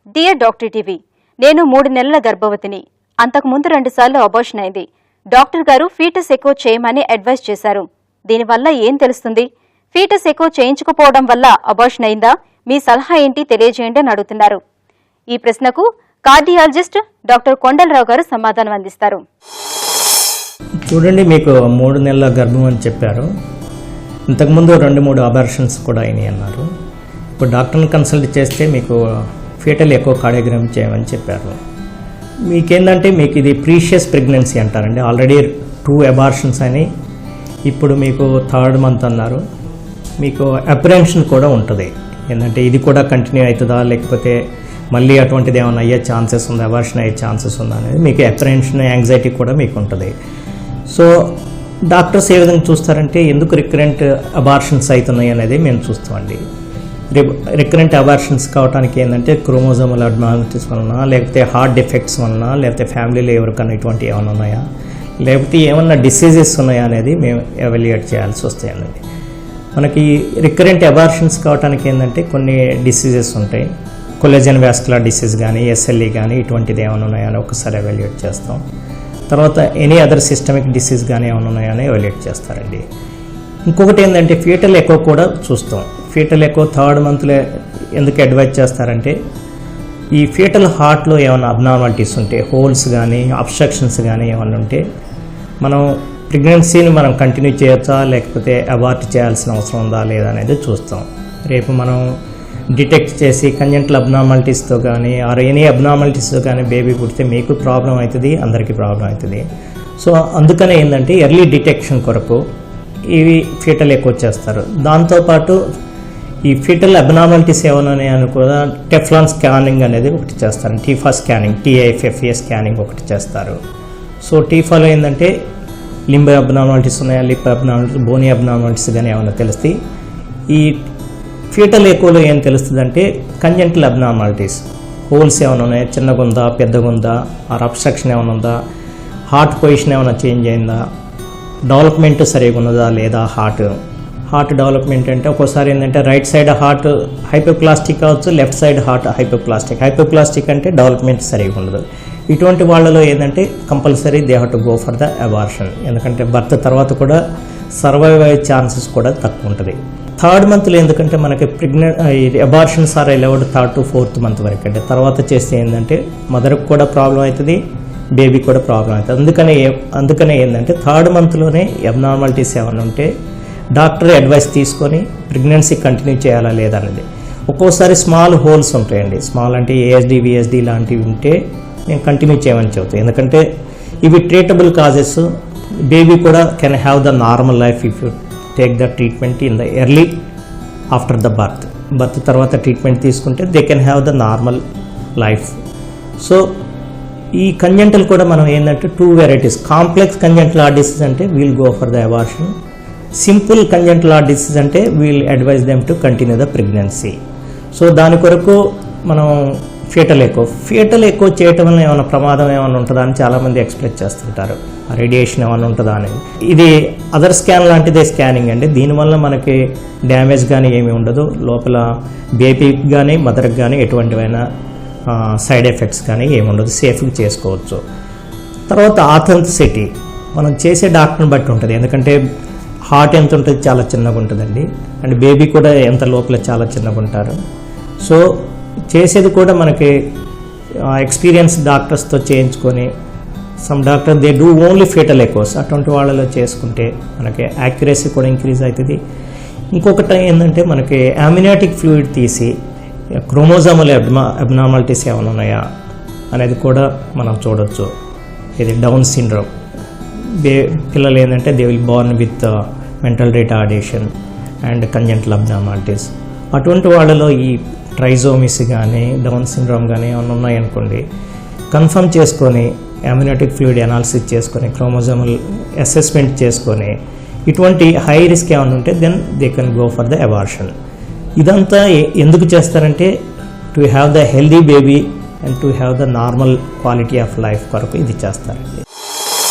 Dear doctor TV, నేను 3 నెలల గర్భవతిని. అంతకుముందు 2 సార్లు అబార్షన్ అయింది. డాక్టర్ గారు ఫీటస్ ఎకో చేయమని అడ్వైస్ చేశారు. దీనివల్ల ఏం తెలుస్తుంది? ఫీటస్ ఎకో చేయించుకోపోవడం వల్ల అబార్షన్ అయిందా? మీ సలహా ఏంటి తెలియజేయండి అని అడుగుతున్నారు. ఈ ప్రశ్నకు కార్డియాలజిస్ట్ డాక్టర్ కొండలరావు గారు సమాధానం అందిస్తారు. చూడండి, మీకు 3 నెలల గర్భం అని చెప్పారు. ఇంతకుముందు 2-3 అబార్షన్స్ కూడా అయినాయి అన్నారు. ఇప్పుడు డాక్టర్ని కన్సల్ట్ చేస్తే మీకు ఫీటల్ ఎకో కార్డియోగ్రామ్ చేయమని చెప్పారు. మీకేందంటే మీకు ఇది ప్రీషియస్ ప్రెగ్నెన్సీ అంటారండి. ఆల్రెడీ 2 అబార్షన్స్ అని, ఇప్పుడు మీకు 3rd మంత్ అన్నారు. మీకు అప్రెన్షన్ కూడా ఉంటుంది. ఏంటంటే ఇది కూడా కంటిన్యూ అవుతుందా, లేకపోతే మళ్ళీ అటువంటిది ఏమైనా అయ్యే ఛాన్సెస్ ఉందా, అబార్షన్ అయ్యే ఛాన్సెస్ ఉందా అనేది మీకు అప్రెన్షన్, యాంగ్జైటీ కూడా మీకు ఉంటుంది. సో డాక్టర్స్ ఏ విధంగా చూస్తారంటే ఎందుకు రికరెంట్ అబార్షన్స్ అవుతున్నాయి అనేది మేము చూస్తామండి. రికరెంట్ అబార్షన్స్ కావడానికి ఏంటంటే క్రోమోజోమల్ అబ్నార్మాలిటీస్ వలన, లేకపోతే హార్ట్ డిఫెక్ట్స్ వలన, లేకపోతే ఫ్యామిలీలో ఎవరికన్నా ఇటువంటి ఏమైనా ఉన్నాయా, లేకపోతే ఏమన్నా డిసీజెస్ ఉన్నాయా అనేది మేము ఎవాల్యుయేట్ చేయాల్సి వస్తాయండి. మనకి రికరెంట్ అబార్షన్స్ కావడానికి ఏంటంటే కొన్ని డిసీజెస్ ఉంటాయి. కొలెజన్ వాస్కులర్ డిసీజ్ కానీ, ఎస్ఎల్ఈ కానీ ఇటువంటిది ఏమైనా ఉన్నాయా అని ఒకసారి ఎవాల్యుయేట్ చేస్తాం. తర్వాత ఎనీ అదర్ సిస్టమిక్ డిసీజ్ కానీ ఏమైనా ఉన్నాయని ఎవాల్యుయేట్ చేస్తారండి. ఇంకొకటి ఏంటంటే ఫీటల్ ఎకో కూడా చూస్తాం. ఫీటల్ ఎకో 3rd మంత్లో ఎందుకు అడ్వైజ్ చేస్తారంటే ఈ ఫీటల్ హార్ట్లో ఏమైనా అబ్నార్మాలిటీస్ ఉంటే, హోల్స్ కానీ అబ్స్ట్రక్షన్స్ కానీ ఏమైనా ఉంటే మనం ప్రెగ్నెన్సీని మనం కంటిన్యూ చేయొచ్చా, లేకపోతే అబార్ట్ చేయాల్సిన అవసరం ఉందా లేదా అనేది చూస్తాం. రేపు మనం డిటెక్ట్ చేసి కంజెంటల్ అబ్నార్మాలిటీస్తో కానీ ఆర్ ఎనీ అబ్నార్మాలిటీస్తో కానీ బేబీ పుడితే మీకు ప్రాబ్లం అవుతుంది, అందరికీ ప్రాబ్లం అవుతుంది. సో అందుకనే ఏంటంటే ఎర్లీ డిటెక్షన్ కొరకు ఇవి ఫీటల్ ఎకో చేస్తారు. దాంతోపాటు ఈ ఫీటల్ అబ్నార్మాలిటీస్ ఏమైనా కూడా టెఫ్లాన్ స్కానింగ్ అనేది ఒకటి చేస్తారు. టీఫా స్కానింగ్, TIFFA స్కానింగ్ ఒకటి చేస్తారు. సో టీఫాలో ఏంటంటే లింబ్ అబ్నార్మాలిటీస్ ఉన్నాయా, లిప్ అబ్నార్మాలిటీస్, బోనీ అబ్నార్మాలిటీస్ కానీ ఏమైనా తెలిస్తే, ఈ ఫీటల్ ఎకోలో ఏం తెలుస్తుంది అంటే కంజెంటల్ అబ్నార్మాలిటీస్, హోల్స్ ఏమైనా ఉన్నాయా, చిన్నగా ఉందా, పెద్దగా ఉందా, ఆర్ అబ్స్ట్రక్షన్ ఏమైనా ఉందా, హార్ట్ పొజిషన్ ఏమైనా చేంజ్ అయిందా, డెవలప్మెంట్ సరిగా ఉన్నదా లేదా, హార్ట్ డెవలప్మెంట్ అంటే ఒక్కోసారి ఏంటంటే రైట్ సైడ్ హార్ట్ హైపోప్లాస్టిక్ కావచ్చు, లెఫ్ట్ సైడ్ హార్ట్ హైపోప్లాస్టిక్ అంటే డెవలప్మెంట్ సరిగా ఉండదు. ఇటువంటి వాళ్ళలో ఏంటంటే compulsory they have to go for the abortion. ఎందుకంటే బర్త్ తర్వాత కూడా సర్వైవ్ అయ్యే ఛాన్సెస్ కూడా తక్కువ ఉంటుంది. 3rd మంత్లో ఎందుకంటే మనకి abortions are allowed 3rd to 4th month వరకు. అంటే తర్వాత చేస్తే ఏంటంటే మదర్కి కూడా ప్రాబ్లం అవుతుంది, బేబీ కూడా ప్రాబ్లం అవుతుంది. అందుకనే ఏంటంటే 3rd మంత్లోనే అబ్నార్మాలిటీస్ ఏమైనా ఉంటే డాక్టర్ అడ్వైస్ తీసుకొని ప్రెగ్నెన్సీ కంటిన్యూ చేయాలా లేదా అనేది. ఒక్కోసారి స్మాల్ హోల్స్ ఉంటాయండి. స్మాల్ అంటే ASD, VSD లాంటివి ఉంటే నేను కంటిన్యూ చేయమని చెబుతాను. ఎందుకంటే ఇవి ట్రీటబుల్ కాజెస్. బేబీ కూడా can have the normal life if you take the treatment in the early after the birth తర్వాత ట్రీట్మెంట్ తీసుకుంటే they can have the normal life. So ఈ కంజెంటల్ కూడా మనం ఏంటంటే 2 varieties. Complex congenital heart disease అంటే we'll go for the abortion. Simple congenital heart disease అంటే we'll advise them to continue the pregnancy. So దాని కొరకు మనం ఫీటల్ ఎకో చేయటం వల్ల ఏమైనా ప్రమాదం ఏమైనా ఉంటుందా అని చాలామంది ఎక్స్పెక్ట్ చేస్తుంటారు. రేడియేషన్ ఏమైనా ఉంటుందా అనేది. ఇది అదర్ స్కాన్ లాంటిదే స్కానింగ్ అండి. దీనివల్ల మనకి డ్యామేజ్ కానీ ఏమీ ఉండదు. లోపల బేబీకి కానీ మదర్కి కానీ ఎటువంటివైనా సైడ్ ఎఫెక్ట్స్ కానీ ఏముండదు, సేఫ్గా చేసుకోవచ్చు. తర్వాత ఆథెంటిసిటీ మనం చేసే డాక్టర్ని బట్టి ఉంటుంది. ఎందుకంటే హార్ట్ ఎంత ఉంటుంది, చాలా చిన్నగా ఉంటుందండి. అండ్ బేబీ కూడా ఎంత లోపల చాలా చిన్నగా ఉంటారు. సో చేసేది కూడా మనకి ఎక్స్పీరియన్స్ డాక్టర్స్తో చేయించుకొని, some doctor they do only foetal echoes, అటువంటి వాళ్ళలో చేసుకుంటే మనకి యాక్యురసీ కూడా ఇంక్రీజ్ అవుతుంది. ఇంకొకటి ఏంటంటే మనకి అమ్నియాటిక్ ఫ్లూయిడ్ తీసి క్రోమోజోమల్ అబ్నార్మాలిటీస్ ఏమైనా ఉన్నాయా అనేది కూడా మనం చూడవచ్చు. ఇది డౌన్ సిండ్రోమ్ పిల్లలు ఏంటంటే they will Born with mental retardation and congenital abnormalities. అటువంటి వాళ్ళలో ఈ ట్రైజోమిస్ కానీ డౌన్ సిండ్రోమ్ కానీ ఏమైనా ఉన్నాయనుకోండి, కన్ఫర్మ్ చేసుకొని అమ్నియాటిక్ ఫ్లూయిడ్ అనాలిసిస్ చేసుకొని క్రోమోజోమల్ అసెస్మెంట్ చేసుకొని ఇటువంటి హై రిస్క్ ఏమైనా ఉంటే then they can go for the abortion. ఇదంతా ఎందుకు చేస్తారంటే to have the healthy baby and to have the normal quality of life కొరకు ఇది చేస్తారండి.